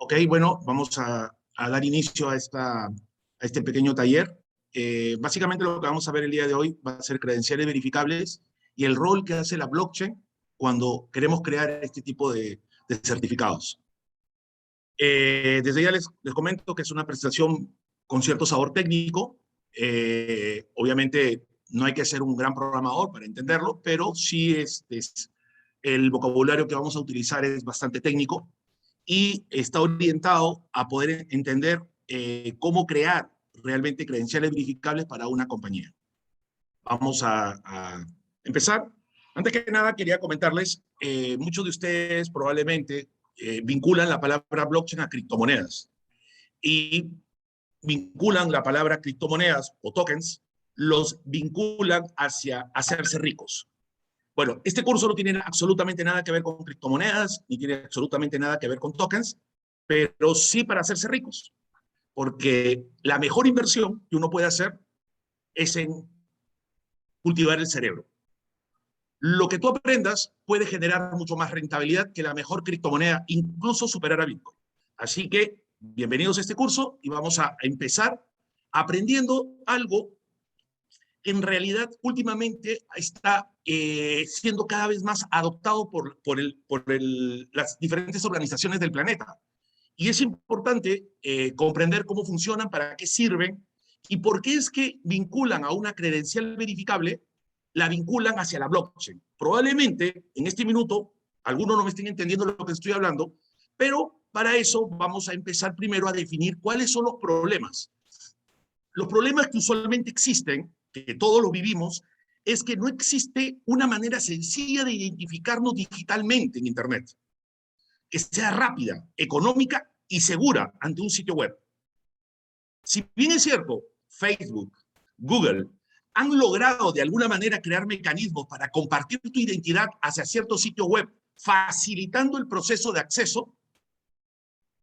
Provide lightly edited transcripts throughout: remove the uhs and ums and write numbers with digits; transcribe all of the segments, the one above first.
Ok, bueno, vamos a dar inicio a este pequeño taller. Básicamente lo que vamos a ver el día de hoy va a ser credenciales verificables y el rol que hace la blockchain cuando queremos crear este tipo de certificados. Desde ya les comento que es una presentación con cierto sabor técnico. Obviamente no hay que ser un gran programador para entenderlo, pero sí el vocabulario que vamos a utilizar es bastante técnico y está orientado a poder entender cómo crear realmente credenciales verificables para una compañía. Vamos a empezar. Antes que nada, quería comentarles, muchos de ustedes probablemente vinculan la palabra blockchain a criptomonedas y vinculan la palabra criptomonedas o tokens, los vinculan hacia hacerse ricos. Bueno, este curso no tiene absolutamente nada que ver con criptomonedas, ni tiene absolutamente nada que ver con tokens, pero sí para hacerse ricos, porque la mejor inversión que uno puede hacer es en cultivar el cerebro. Lo que tú aprendas puede generar mucho más rentabilidad que la mejor criptomoneda, incluso superar a Bitcoin. Así que, bienvenidos a este curso y vamos a empezar aprendiendo algo que en realidad últimamente está siendo cada vez más adoptado por las diferentes organizaciones del planeta. Y es importante comprender cómo funcionan, para qué sirven y por qué es que vinculan a una credencial verificable, la vinculan hacia la blockchain. Probablemente en este minuto algunos no me estén entendiendo lo que estoy hablando, pero para eso vamos a empezar primero a definir cuáles son los problemas. Los problemas que usualmente existen, que todos los vivimos, es que no existe una manera sencilla de identificarnos digitalmente en Internet, que sea rápida, económica y segura ante un sitio web. Si bien es cierto, Facebook, Google han logrado de alguna manera crear mecanismos para compartir tu identidad hacia cierto sitio web, facilitando el proceso de acceso,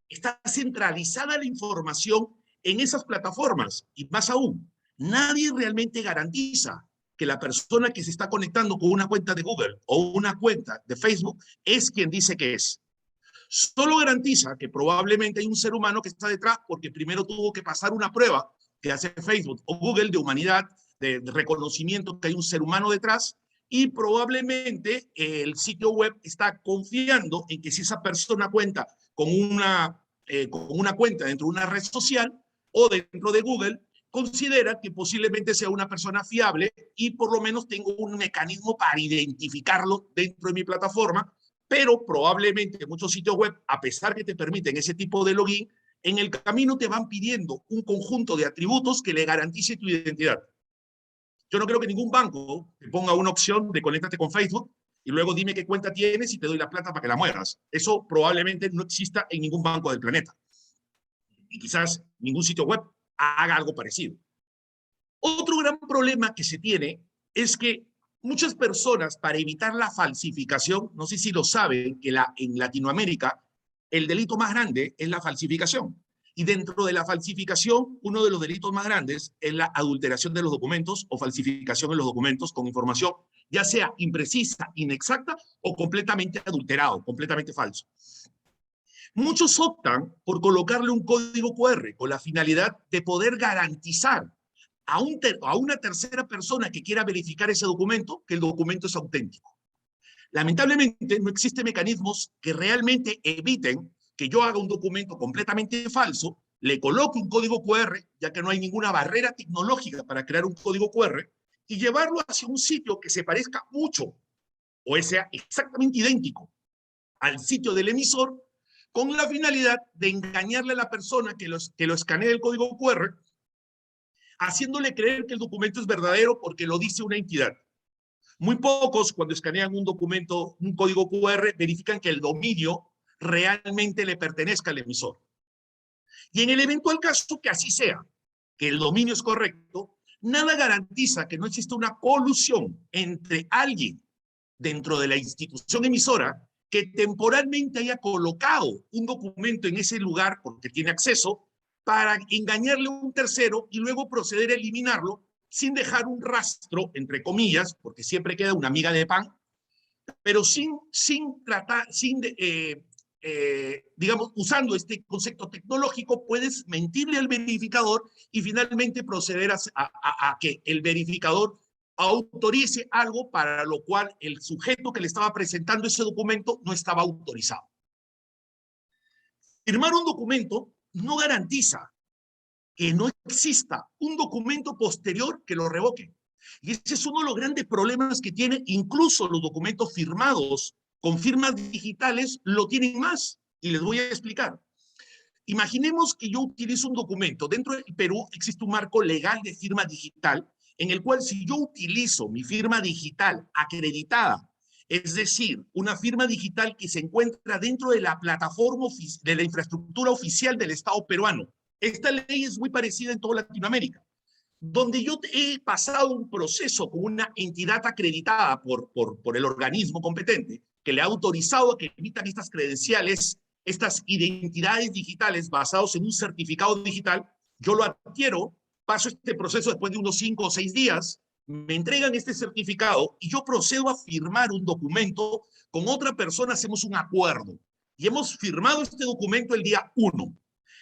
está centralizada la información en esas plataformas. Y más aún, nadie realmente garantiza que la persona que se está conectando con una cuenta de Google o una cuenta de Facebook es quien dice que es. Solo garantiza que probablemente hay un ser humano que está detrás, porque primero tuvo que pasar una prueba que hace Facebook o Google de humanidad, de reconocimiento que hay un ser humano detrás, y probablemente el sitio web está confiando en que si esa persona cuenta con una cuenta dentro de una red social o dentro de Google, considera que posiblemente sea una persona fiable y por lo menos tengo un mecanismo para identificarlo dentro de mi plataforma. Pero probablemente muchos sitios web, a pesar que te permiten ese tipo de login, en el camino te van pidiendo un conjunto de atributos que le garantice tu identidad. Yo no creo que ningún banco te ponga una opción de conéctate con Facebook y luego dime qué cuenta tienes y te doy la plata para que la muevas. Eso probablemente no exista en ningún banco del planeta. Y quizás ningún sitio web haga algo parecido. Otro gran problema que se tiene es que muchas personas, para evitar la falsificación, no sé si lo saben, que en Latinoamérica el delito más grande es la falsificación. Y dentro de la falsificación, uno de los delitos más grandes es la adulteración de los documentos o falsificación de los documentos con información, ya sea imprecisa, inexacta o completamente adulterado, completamente falso. Muchos optan por colocarle un código QR con la finalidad de poder garantizar a una tercera persona que quiera verificar ese documento que el documento es auténtico. Lamentablemente, no existen mecanismos que realmente eviten que yo haga un documento completamente falso, le coloque un código QR, ya que no hay ninguna barrera tecnológica para crear un código QR, y llevarlo hacia un sitio que se parezca mucho o sea exactamente idéntico al sitio del emisor, con la finalidad de engañarle a la persona que lo escanea el código QR, haciéndole creer que el documento es verdadero porque lo dice una entidad. Muy pocos, cuando escanean un documento, un código QR, verifican que el dominio realmente le pertenezca al emisor. Y en el eventual caso que así sea, que el dominio es correcto, nada garantiza que no exista una colusión entre alguien dentro de la institución emisora que temporalmente haya colocado un documento en ese lugar porque tiene acceso para engañarle a un tercero y luego proceder a eliminarlo sin dejar un rastro, entre comillas, porque siempre queda una miga de pan, pero sin digamos, usando este concepto tecnológico, puedes mentirle al verificador y finalmente proceder a que el verificador autorice algo para lo cual el sujeto que le estaba presentando ese documento no estaba autorizado. Firmar un documento no garantiza que no exista un documento posterior que lo revoque. Y ese es uno de los grandes problemas que tiene, incluso los documentos firmados con firmas digitales lo tienen más. Y les voy a explicar. Imaginemos que yo utilizo un documento. Dentro del Perú existe un marco legal de firma digital en el cual si yo utilizo mi firma digital acreditada, es decir, una firma digital que se encuentra dentro de la plataforma de la infraestructura oficial del Estado peruano. Esta ley es muy parecida en toda Latinoamérica, donde yo he pasado un proceso con una entidad acreditada por el organismo competente que le ha autorizado a que emitan estas credenciales, estas identidades digitales basados en un certificado digital. Yo lo adquiero, paso este proceso después de unos 5 o 6 días, me entregan este certificado y yo procedo a firmar un documento con otra persona, hacemos un acuerdo y hemos firmado este documento el día 1.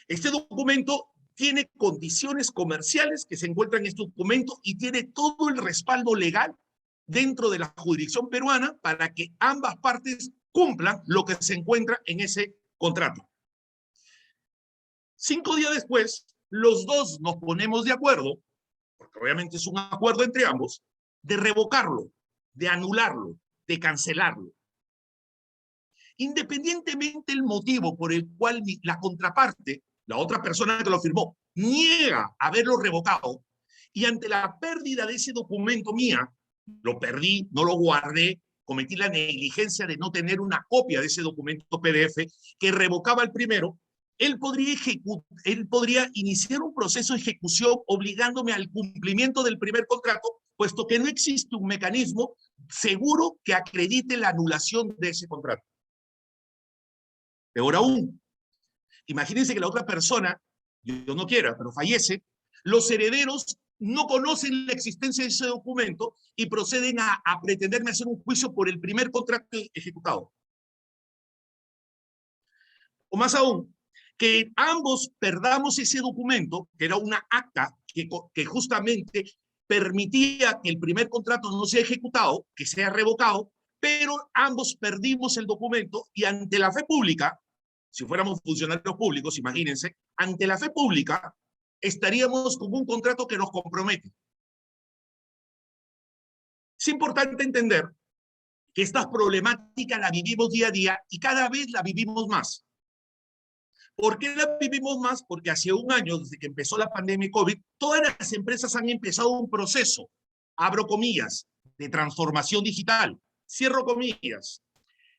Este documento tiene condiciones comerciales que se encuentran en este documento y tiene todo el respaldo legal dentro de la jurisdicción peruana para que ambas partes cumplan lo que se encuentra en ese contrato. 5 días después, los dos nos ponemos de acuerdo, porque obviamente es un acuerdo entre ambos, de revocarlo, de anularlo, de cancelarlo. Independientemente del motivo por el cual la contraparte, la otra persona que lo firmó, niega haberlo revocado, y ante la pérdida de ese documento mía, lo perdí, no lo guardé, cometí la negligencia de no tener una copia de ese documento PDF que revocaba el primero, él podría iniciar un proceso de ejecución obligándome al cumplimiento del primer contrato, puesto que no existe un mecanismo seguro que acredite la anulación de ese contrato. Peor aún, imagínense que la otra persona, yo no quiera, pero fallece, los herederos no conocen la existencia de ese documento y proceden a pretenderme hacer un juicio por el primer contrato ejecutado. O más aún, que ambos perdamos ese documento, que era una acta que justamente permitía que el primer contrato no sea ejecutado, que sea revocado, pero ambos perdimos el documento y ante la fe pública, si fuéramos funcionarios públicos, imagínense, ante la fe pública estaríamos con un contrato que nos compromete. Es importante entender que esta problemática la vivimos día a día y cada vez la vivimos más. ¿Por qué la vivimos más? Porque hace un año, desde que empezó la pandemia COVID, todas las empresas han empezado un proceso, abro comillas, de transformación digital, cierro comillas,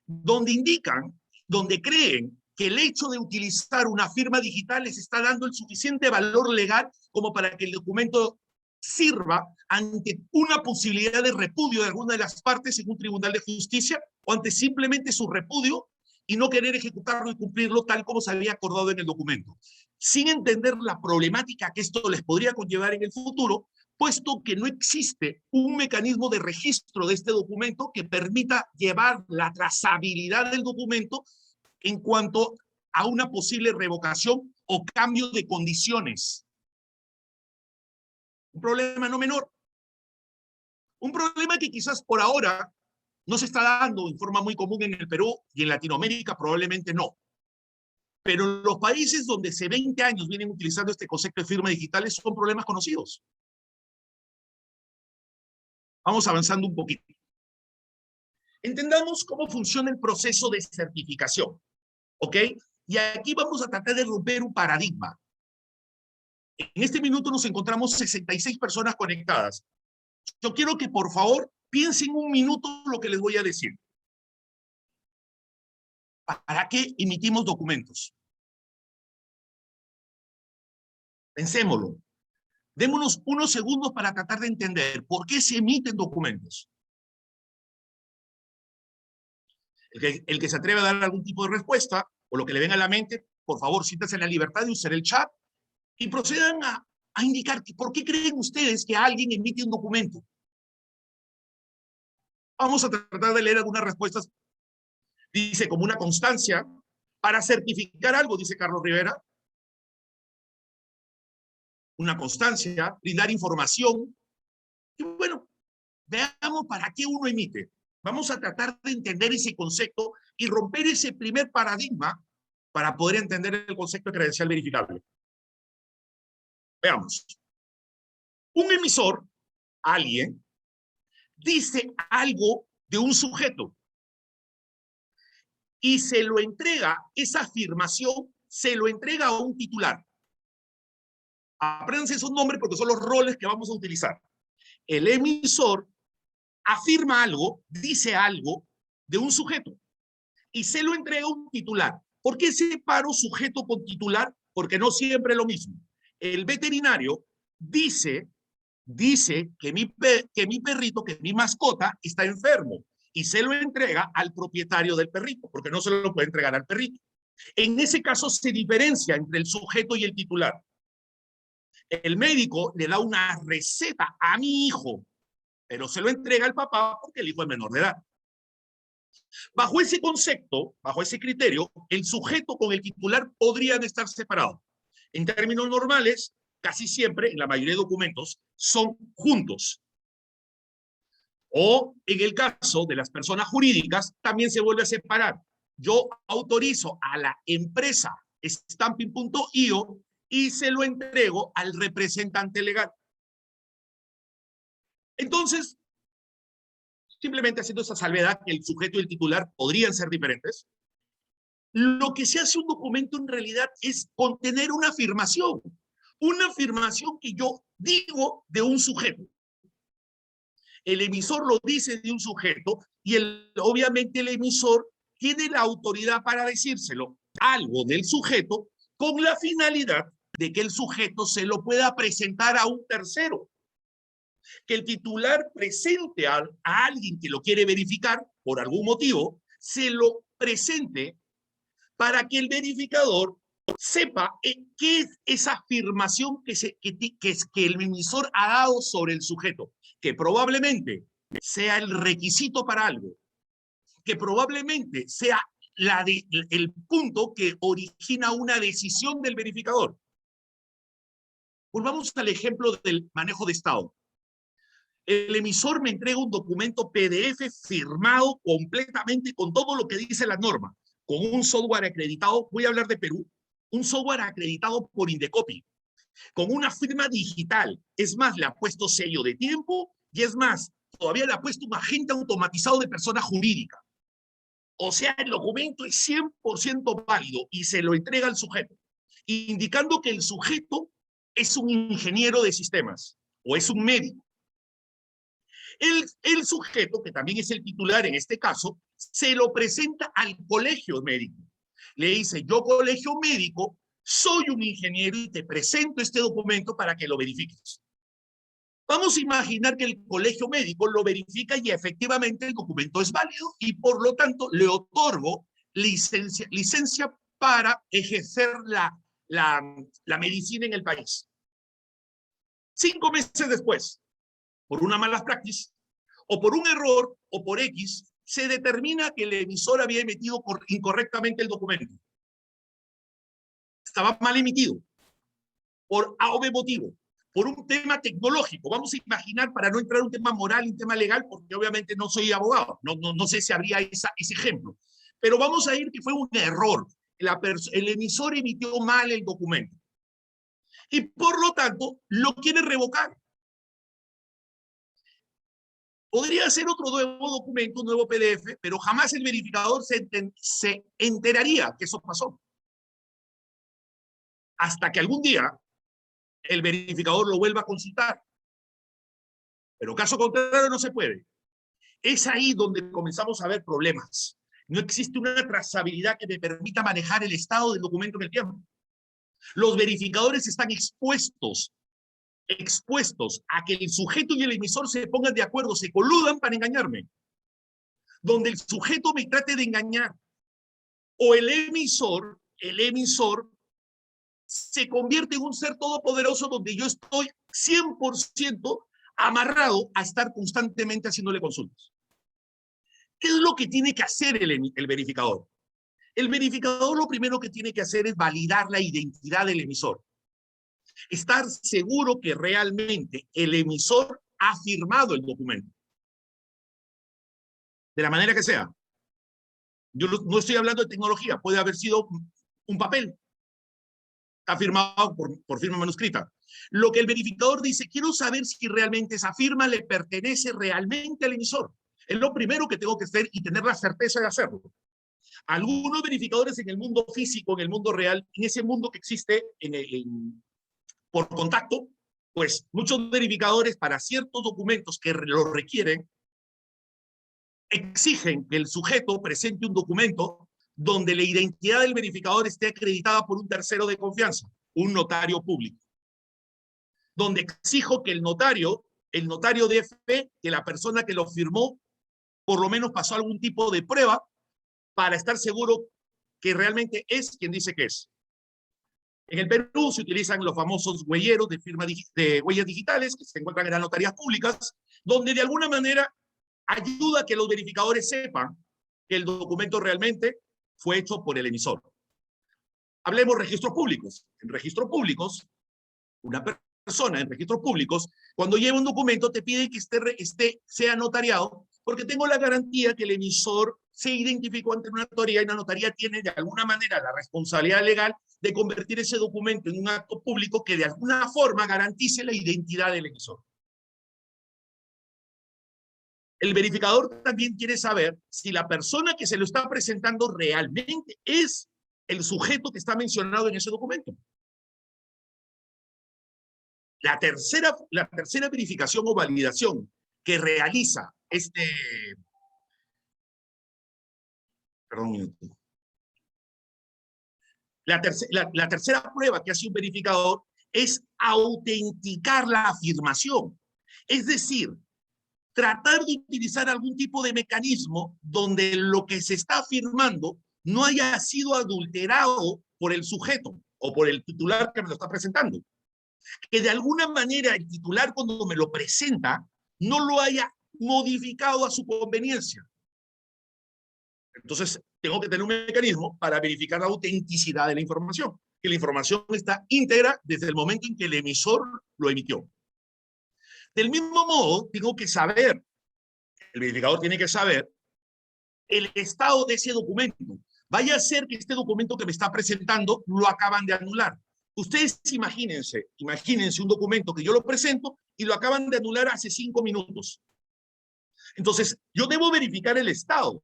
donde indican, donde creen que el hecho de utilizar una firma digital les está dando el suficiente valor legal como para que el documento sirva ante una posibilidad de repudio de alguna de las partes en un tribunal de justicia o ante simplemente su repudio y no querer ejecutarlo y cumplirlo tal como se había acordado en el documento, sin entender la problemática que esto les podría conllevar en el futuro, puesto que no existe un mecanismo de registro de este documento que permita llevar la trazabilidad del documento en cuanto a una posible revocación o cambio de condiciones. Un problema no menor. Un problema que quizás por ahora no se está dando en forma muy común en el Perú y en Latinoamérica probablemente no. Pero los países donde hace 20 años vienen utilizando este concepto de firmas digitales son problemas conocidos. Vamos avanzando un poquito. Entendamos cómo funciona el proceso de certificación, ¿ok? Y aquí vamos a tratar de romper un paradigma. En este minuto nos encontramos 66 personas conectadas. Yo quiero que por favor piensen un minuto lo que les voy a decir. ¿Para qué emitimos documentos? Pensémoslo. Démonos unos segundos para tratar de entender por qué se emiten documentos. El que se atreve a dar algún tipo de respuesta o lo que le venga a la mente, por favor, siéntanse en la libertad de usar el chat y procedan a indicar por qué creen ustedes que alguien emite un documento. Vamos a tratar de leer algunas respuestas. Dice, como una constancia, Para certificar algo, dice Carlos Rivera, una constancia, brindar información. Y bueno, veamos para qué uno emite. Vamos a tratar de entender ese concepto y romper ese primer paradigma para poder entender el concepto de credencial verificable. Veamos. Un emisor, alguien, dice algo de un sujeto y se lo entrega, esa afirmación se lo entrega a un titular. Apréndanse esos nombres porque son los roles que vamos a utilizar. El emisor afirma algo, dice algo de un sujeto y se lo entrega a un titular. ¿Por qué separo sujeto con titular? Porque no siempre es lo mismo. El veterinario dice que mi perrito, que mi mascota está enfermo y se lo entrega al propietario del perrito, porque no se lo puede entregar al perrito. En ese caso se diferencia entre el sujeto y el titular. El médico le da una receta a mi hijo, pero se lo entrega al papá porque el hijo es menor de edad. Bajo ese concepto, bajo ese criterio, el sujeto con el titular podrían estar separados. En términos normales, casi siempre, en la mayoría de documentos, son juntos. O en el caso de las personas jurídicas, también se vuelve a separar. Yo autorizo a la empresa Stamping.io y se lo entrego al representante legal. Entonces, simplemente haciendo esa salvedad que el sujeto y el titular podrían ser diferentes, lo que se hace un documento en realidad es contener una afirmación que yo digo de un sujeto. El emisor lo dice de un sujeto y obviamente el emisor tiene la autoridad para decírselo algo del sujeto con la finalidad de que el sujeto se lo pueda presentar a un tercero. Que el titular presente a alguien que lo quiere verificar por algún motivo, se lo presente para que el verificador sepa qué es esa afirmación que el emisor ha dado sobre el sujeto, que probablemente sea el requisito para algo, que probablemente sea el punto que origina una decisión del verificador. Volvamos al ejemplo del manejo de estado. El emisor me entrega un documento PDF firmado completamente con todo lo que dice la norma, con un software acreditado, voy a hablar de Perú, un software acreditado por Indecopi, con una firma digital. Es más, le ha puesto sello de tiempo y es más, todavía le ha puesto un agente automatizado de persona jurídica. O sea, el documento es 100% válido y se lo entrega al sujeto, indicando que el sujeto es un ingeniero de sistemas o es un médico. El sujeto, que también es el titular en este caso, se lo presenta al colegio médico. Le dice, yo colegio médico, soy un ingeniero y te presento este documento para que lo verifiques. Vamos a imaginar que el colegio médico lo verifica y efectivamente el documento es válido y por lo tanto le otorgo licencia para ejercer la medicina en el país. 5 meses después, por una mala praxis, o por un error, o por X, se determina que el emisor había emitido incorrectamente el documento. Estaba mal emitido, por A o B motivo, por un tema tecnológico. Vamos a imaginar, para no entrar en un tema moral y un tema legal, porque obviamente no soy abogado, no sé si habría ese ejemplo, pero vamos a ir que fue un error. El emisor emitió mal el documento. Y por lo tanto, lo quiere revocar. Podría ser otro nuevo documento, un nuevo PDF, pero jamás el verificador se enteraría que eso pasó. Hasta que algún día el verificador lo vuelva a consultar. Pero caso contrario no se puede. Es ahí donde comenzamos a ver problemas. No existe una trazabilidad que me permita manejar el estado del documento en el tiempo. Los verificadores están expuestos a que el sujeto y el emisor se pongan de acuerdo, se coludan para engañarme. Donde el sujeto me trate de engañar o el emisor se convierte en un ser todopoderoso donde yo estoy 100% amarrado a estar constantemente haciéndole consultas. ¿Qué es lo que tiene que hacer el verificador? El verificador lo primero que tiene que hacer es validar la identidad del emisor. Estar seguro que realmente el emisor ha firmado el documento. De la manera que sea. Yo no estoy hablando de tecnología, puede haber sido un papel. Está firmado por firma manuscrita. Lo que el verificador dice, quiero saber si realmente esa firma le pertenece realmente al emisor. Es lo primero que tengo que hacer y tener la certeza de hacerlo. Algunos verificadores en el mundo físico, en el mundo real, en ese mundo que existe por contacto, pues muchos verificadores para ciertos documentos que lo requieren, exigen que el sujeto presente un documento donde la identidad del verificador esté acreditada por un tercero de confianza, un notario público. Donde exijo que el notario dé fe que la persona que lo firmó por lo menos pasó algún tipo de prueba para estar seguro que realmente es quien dice que es. En el Perú se utilizan los famosos huelleros de firma de huellas digitales que se encuentran en las notarías públicas, donde de alguna manera ayuda a que los verificadores sepan que el documento realmente fue hecho por el emisor. Hablemos de registros públicos. En registros públicos, una persona en registros públicos, cuando lleva un documento, te pide que sea notariado, porque tengo la garantía que el emisor se identificó ante una notaría y la notaría tiene de alguna manera la responsabilidad legal de convertir ese documento en un acto público que de alguna forma garantice la identidad del emisor. El verificador también quiere saber si la persona que se lo está presentando realmente es el sujeto que está mencionado en ese documento. La tercera verificación o validación que realiza perdón un minuto. La tercera prueba que hace un verificador es autenticar la afirmación. Es decir, tratar de utilizar algún tipo de mecanismo donde lo que se está afirmando no haya sido adulterado por el sujeto o por el titular que me lo está presentando. Que de alguna manera el titular cuando me lo presenta no lo haya modificado a su conveniencia. Entonces, tengo que tener un mecanismo para verificar la autenticidad de la información, que la información está íntegra desde el momento en que el emisor lo emitió. Del mismo modo, tengo que saber, el verificador tiene que saber el estado de ese documento. Vaya a ser que este documento que me está presentando lo acaban de anular. Ustedes imagínense un documento que yo lo presento y lo acaban de anular hace 5 minutos. Entonces, yo debo verificar el estado.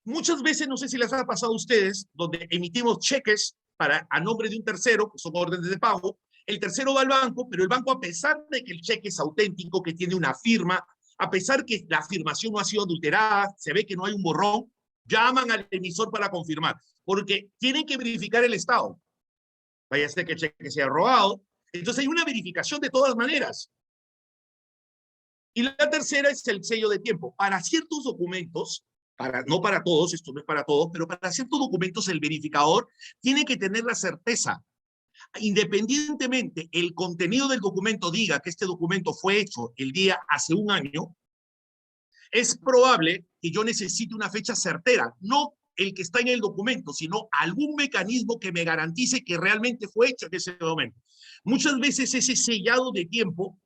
Muchas veces, no sé si les ha pasado a ustedes, donde emitimos cheques a nombre de un tercero, que son órdenes de pago, el tercero va al banco, pero el banco, a pesar de que el cheque es auténtico, que tiene una firma, a pesar que la afirmación no ha sido adulterada, se ve que no hay un borrón, llaman al emisor para confirmar, porque tienen que verificar el estado. Vaya a ser que el cheque sea robado. Entonces hay una verificación de todas maneras. Y la tercera es el sello de tiempo. Para ciertos documentos, no para todos, esto no es para todos, pero para ciertos documentos el verificador tiene que tener la certeza, independientemente el contenido del documento diga que este documento fue hecho el día hace un año, es probable que yo necesite una fecha certera, no el que está en el documento, sino algún mecanismo que me garantice que realmente fue hecho en ese momento. Muchas veces ese sellado de tiempo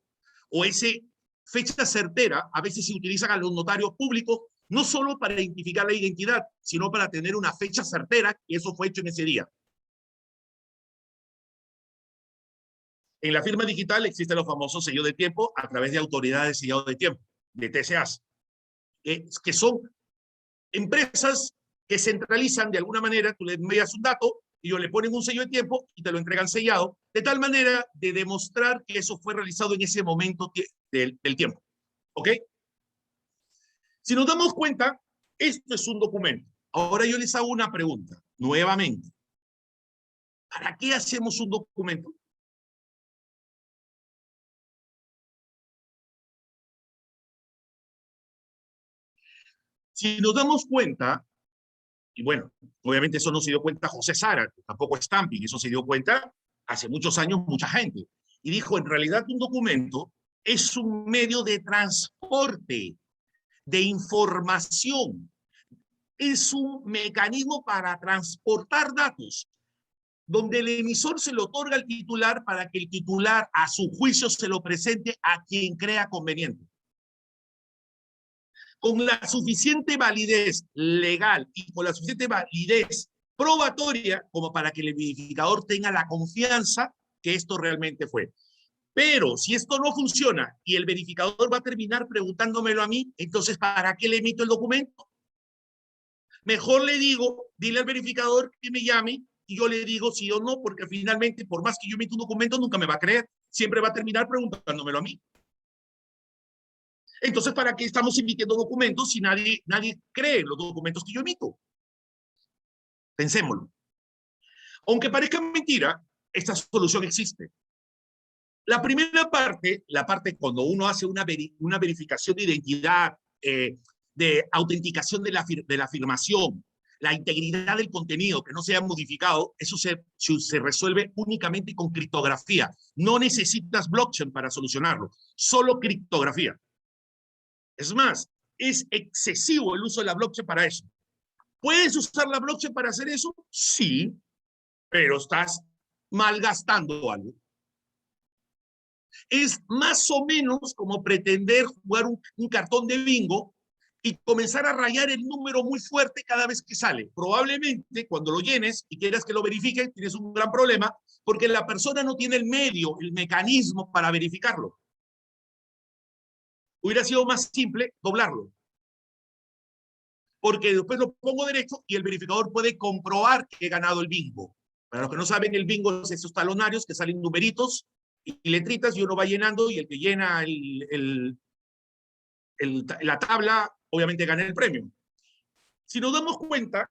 o ese fecha certera a veces se utilizan a los notarios públicos no solo para identificar la identidad, sino para tener una fecha certera que eso fue hecho en ese día. En la firma digital existen los famosos sellos de tiempo a través de autoridades de sellado de tiempo, de TCAs, que son empresas que centralizan de alguna manera, tú le envías un dato y ellos le ponen un sello de tiempo y te lo entregan sellado, de tal manera de demostrar que eso fue realizado en ese momento del tiempo. ¿Ok? Si nos damos cuenta, esto es un documento. Ahora yo les hago una pregunta, nuevamente. ¿Para qué hacemos un documento? Si nos damos cuenta, y bueno, obviamente eso no se dio cuenta José Sara, tampoco Stamping, eso se dio cuenta hace muchos años mucha gente. Y dijo, en realidad un documento es un medio de transporte, de información. es un mecanismo para transportar datos, donde el emisor se lo otorga al titular para que el titular, a su juicio, se lo presente a quien crea conveniente. Con la suficiente validez legal y con la suficiente validez probatoria como para que el verificador tenga la confianza que esto realmente fue. Pero si esto no funciona y el verificador va a terminar preguntándomelo a mí, entonces ¿para qué le emito el documento? Mejor le digo, dile al verificador que me llame y yo le digo sí o no, porque finalmente, por más que yo emita un documento, nunca me va a creer. Siempre va a terminar preguntándomelo a mí. Entonces, ¿para qué estamos emitiendo documentos si nadie cree en los documentos que yo emito? Pensémoslo. Aunque parezca mentira, esta solución existe. La primera parte, la parte cuando uno hace una verificación de identidad, de autenticación de la afirmación, la integridad del contenido, que no se haya modificado, eso se resuelve únicamente con criptografía. No necesitas blockchain para solucionarlo, solo criptografía. Es más, es excesivo el uso de la blockchain para eso. ¿Puedes usar la blockchain para hacer eso? Sí, pero estás malgastando algo. Es más o menos como pretender jugar un cartón de bingo y comenzar a rayar el número muy fuerte cada vez que sale. Probablemente cuando lo llenes y quieras que lo verifiquen, tienes un gran problema porque la persona no tiene el medio, el mecanismo para verificarlo. Hubiera sido más simple doblarlo, porque después lo pongo derecho y el verificador puede comprobar que he ganado el bingo. Para los que no saben, el bingo es esos talonarios que salen numeritos y letritas y uno va llenando y el que llena la tabla obviamente gana el premio. Si nos damos cuenta,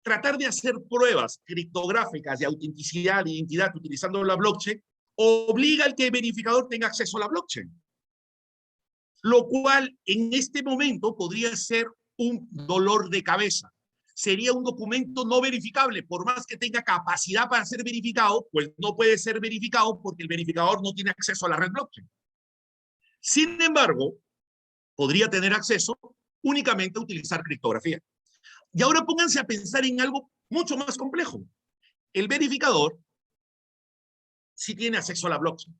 tratar de hacer pruebas criptográficas de autenticidad e identidad utilizando la blockchain obliga al que el verificador tenga acceso a la blockchain, lo cual en este momento podría ser un dolor de cabeza. Sería un documento no verificable, por más que tenga capacidad para ser verificado, pues no puede ser verificado porque el verificador no tiene acceso a la red blockchain. Sin embargo, podría tener acceso únicamente a utilizar criptografía. Y ahora pónganse a pensar en algo mucho más complejo. El verificador sí tiene acceso a la blockchain.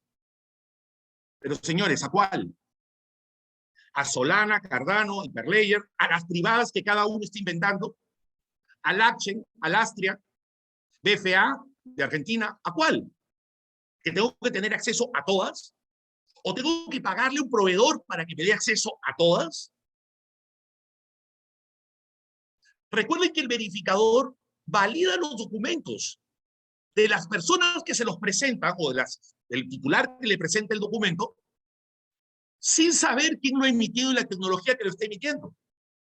Pero señores, ¿a cuál? A Solana, Cardano, Hyperledger, a las privadas que cada uno está inventando, al Action, al Astria, BFA de Argentina, ¿a cuál? ¿Que tengo que tener acceso a todas? ¿O tengo que pagarle a un proveedor para que me dé acceso a todas? Recuerden que el verificador valida los documentos de las personas que se los presentan o del titular que le presenta el documento sin saber quién lo ha emitido y la tecnología que lo está emitiendo.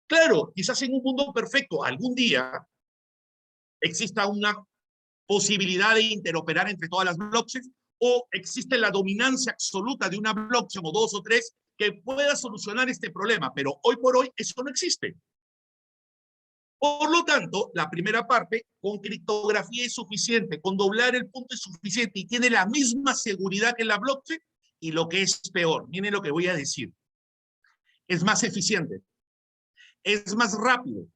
Claro, quizás en un mundo perfecto algún día exista una posibilidad de interoperar entre todas las blockchains o existe la dominancia absoluta de una blockchain o dos o tres que pueda solucionar este problema, pero hoy por hoy eso no existe. Por lo tanto, la primera parte, con criptografía es suficiente, con doblar el punto es suficiente y tiene la misma seguridad que la blockchain y lo que es peor, miren lo que voy a decir, es más eficiente, es más rápido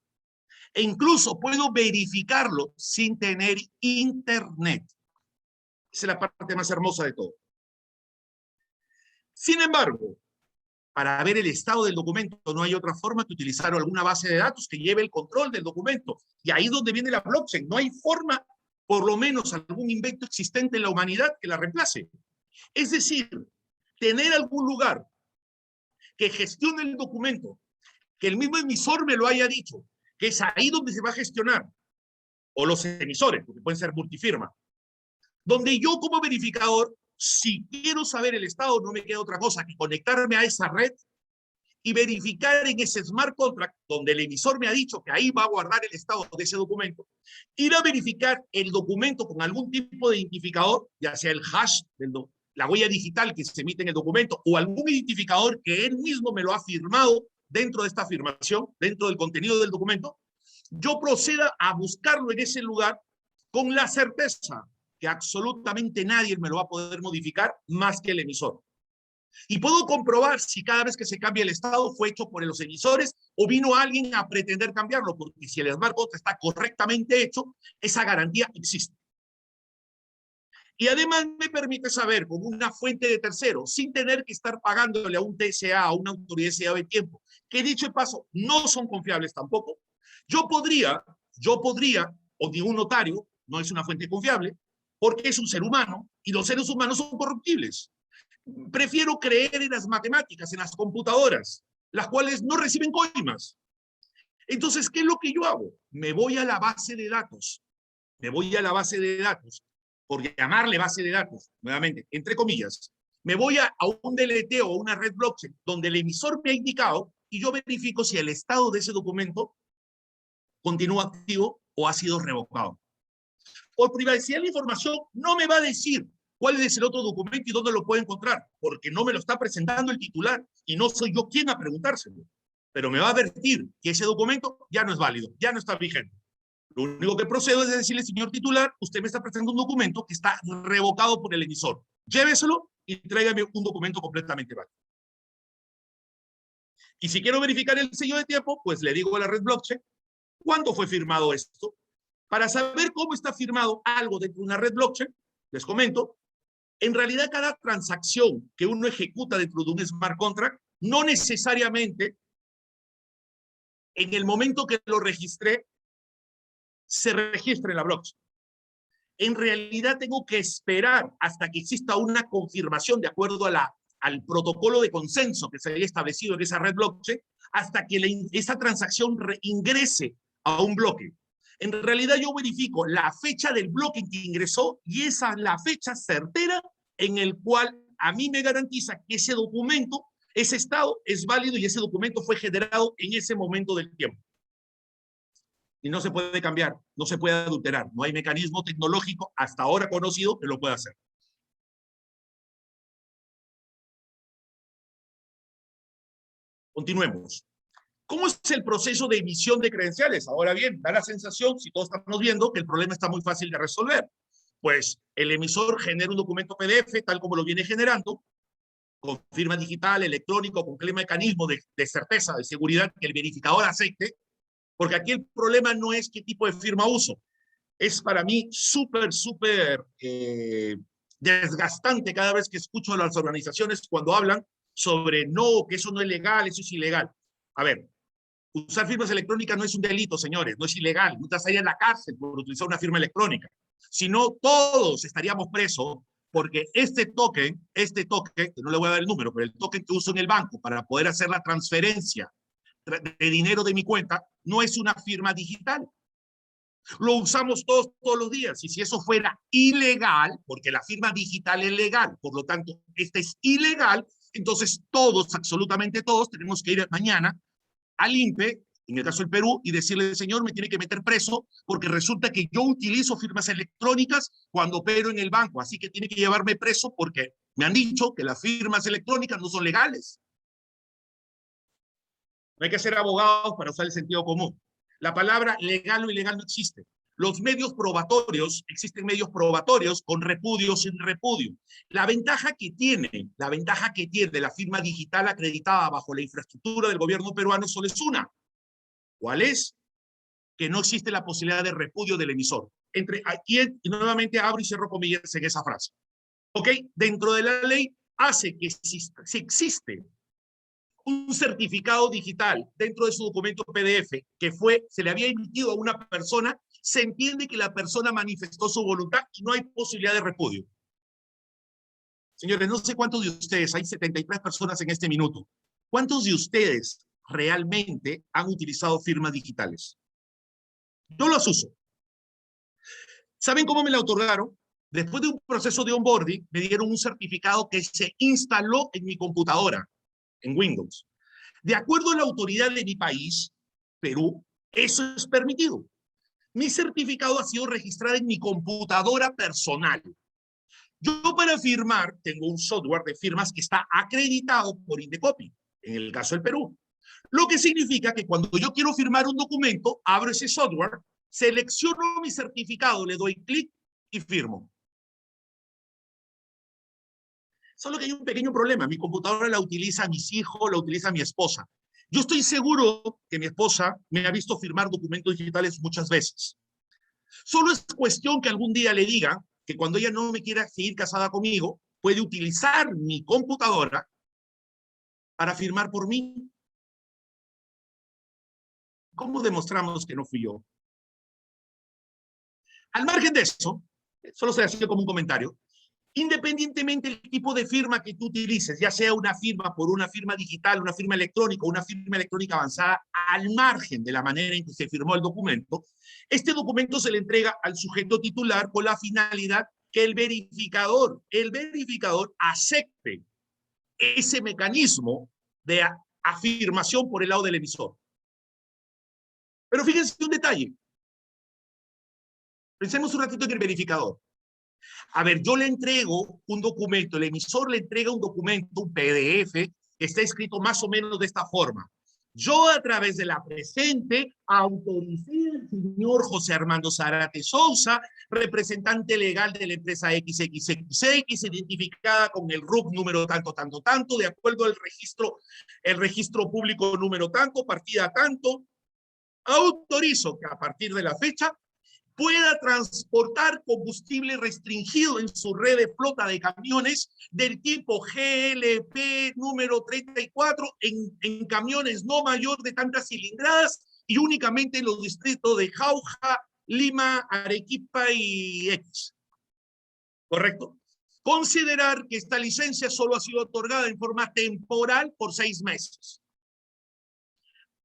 e incluso puedo verificarlo sin tener internet. Esa es la parte más hermosa de todo. Sin embargo, para ver el estado del documento no hay otra forma que utilizar alguna base de datos que lleve el control del documento. Y ahí es donde viene la blockchain. No hay forma, por lo menos algún invento existente en la humanidad que la reemplace. Es decir, tener algún lugar que gestione el documento, que el mismo emisor me lo haya dicho, que es ahí donde se va a gestionar, o los emisores, porque pueden ser multifirma, donde yo como verificador, si quiero saber el estado, no me queda otra cosa que conectarme a esa red y verificar en ese smart contract, donde el emisor me ha dicho que ahí va a guardar el estado de ese documento, ir a verificar el documento con algún tipo de identificador, ya sea el hash, la huella digital que se emite en el documento, o algún identificador que él mismo me lo ha firmado dentro de esta afirmación, dentro del contenido del documento, yo proceda a buscarlo en ese lugar con la certeza que absolutamente nadie me lo va a poder modificar más que el emisor. Y puedo comprobar si cada vez que se cambia el estado fue hecho por los emisores o vino alguien a pretender cambiarlo, porque si el smart contract está correctamente hecho, esa garantía existe. Y además me permite saber con una fuente de tercero, sin tener que estar pagándole a un TSA, a una autoridad de tiempo, que dicho de paso, no son confiables tampoco. Yo podría, o de un notario, no es una fuente confiable, porque es un ser humano, y los seres humanos son corruptibles. Prefiero creer en las matemáticas, en las computadoras, las cuales no reciben coimas. Entonces, ¿qué es lo que yo hago? Me voy a la base de datos. Por llamarle base de datos, nuevamente, entre comillas, me voy a un deleteo o una red blockchain donde el emisor me ha indicado y yo verifico si el estado de ese documento continúa activo o ha sido revocado. Por privacidad de la información, no me va a decir cuál es el otro documento y dónde lo puedo encontrar, porque no me lo está presentando el titular y no soy yo quien a preguntárselo. Pero me va a advertir que ese documento ya no es válido, ya no está vigente. Lo único que procedo es decirle, señor titular, usted me está presentando un documento que está revocado por el emisor. Lléveselo y tráigame un documento completamente válido. Y si quiero verificar el sello de tiempo, pues le digo a la red blockchain, ¿cuándo fue firmado esto? Para saber cómo está firmado algo dentro de una red blockchain, les comento, en realidad cada transacción que uno ejecuta dentro de un smart contract, no necesariamente en el momento que lo registré, se registra en la blockchain. En realidad tengo que esperar hasta que exista una confirmación de acuerdo a al protocolo de consenso que se haya establecido en esa red blockchain, hasta que esa transacción ingrese a un bloque. En realidad yo verifico la fecha del bloque que ingresó y esa es la fecha certera en el cual a mí me garantiza que ese documento, ese estado es válido y ese documento fue generado en ese momento del tiempo. Y no se puede cambiar, no se puede adulterar. No hay mecanismo tecnológico hasta ahora conocido que lo pueda hacer. Continuemos. ¿Cómo es el proceso de emisión de credenciales? Ahora bien, da la sensación, si todos estamos viendo, que el problema está muy fácil de resolver. Pues el emisor genera un documento PDF, tal como lo viene generando, con firma digital, electrónico, con qué mecanismo de certeza, de seguridad, que el verificador acepte, porque aquí el problema no es qué tipo de firma uso. Es para mí súper desgastante cada vez que escucho a las organizaciones cuando hablan sobre no, que eso no es legal, eso es ilegal. A ver, usar firmas electrónicas no es un delito, señores, no es ilegal. No estás ahí en la cárcel por utilizar una firma electrónica. Si no, todos estaríamos presos porque este token, que no le voy a dar el número, pero el token que uso en el banco para poder hacer la transferencia de dinero de mi cuenta, no es una firma digital. Lo usamos todos los días. Y si eso fuera ilegal, porque la firma digital es legal, por lo tanto, esta es ilegal, entonces todos, absolutamente todos, tenemos que ir mañana al INPE, en el caso del Perú, y decirle, señor, me tiene que meter preso porque resulta que yo utilizo firmas electrónicas cuando opero en el banco, así que tiene que llevarme preso porque me han dicho que las firmas electrónicas no son legales. No hay que ser abogados para usar el sentido común. La palabra legal o ilegal no existe. Los medios probatorios, existen medios probatorios con repudio o sin repudio. La ventaja que tiene la firma digital acreditada bajo la infraestructura del gobierno peruano solo es una. ¿Cuál es? Que no existe la posibilidad de repudio del emisor. Aquí, y nuevamente abro y cierro comillas en esa frase. ¿Ok? Dentro de la ley hace que si existe un certificado digital dentro de su documento PDF que se le había emitido a una persona, se entiende que la persona manifestó su voluntad y no hay posibilidad de repudio. Señores, no sé cuántos de ustedes, hay 73 personas en este minuto, ¿cuántos de ustedes realmente han utilizado firmas digitales? Yo las uso. ¿Saben cómo me la otorgaron? Después de un proceso de onboarding, me dieron un certificado que se instaló en mi computadora, en Windows. De acuerdo a la autoridad de mi país, Perú, eso es permitido. Mi certificado ha sido registrado en mi computadora personal. Yo para firmar tengo un software de firmas que está acreditado por Indecopy, en el caso del Perú. Lo que significa que cuando yo quiero firmar un documento, abro ese software, selecciono mi certificado, le doy clic y firmo. Solo que hay un pequeño problema. Mi computadora la utiliza mis hijos, la utiliza mi esposa. Yo estoy seguro que mi esposa me ha visto firmar documentos digitales muchas veces. Solo es cuestión que algún día le diga que cuando ella no me quiera seguir casada conmigo, puede utilizar mi computadora para firmar por mí. ¿Cómo demostramos que no fui yo? Al margen de eso, solo se hace como un comentario, independientemente del tipo de firma que tú utilices, ya sea una firma por una firma digital, una firma electrónica, una firma electrónica avanzada, al margen de la manera en que se firmó el documento, este documento se le entrega al sujeto titular con la finalidad que el verificador acepte ese mecanismo de afirmación por el lado del emisor. Pero fíjense un detalle. Pensemos un ratito en el verificador. A ver, yo le entrego un documento, el emisor le entrega un documento, un PDF, que está escrito más o menos de esta forma. Yo, a través de la presente, autoricé al señor José Armando Zárate Sousa, representante legal de la empresa XXX, identificada con el RUC número tanto, tanto, tanto, de acuerdo al registro público número tanto, partida tanto. Autorizo que a partir de la fecha pueda transportar combustible restringido en su red de flota de camiones del tipo GLP número 34 en camiones no mayor de tantas cilindradas y únicamente en los distritos de Jauja, Lima, Arequipa y X. ¿Correcto? Considerar que esta licencia solo ha sido otorgada en forma temporal por 6 meses,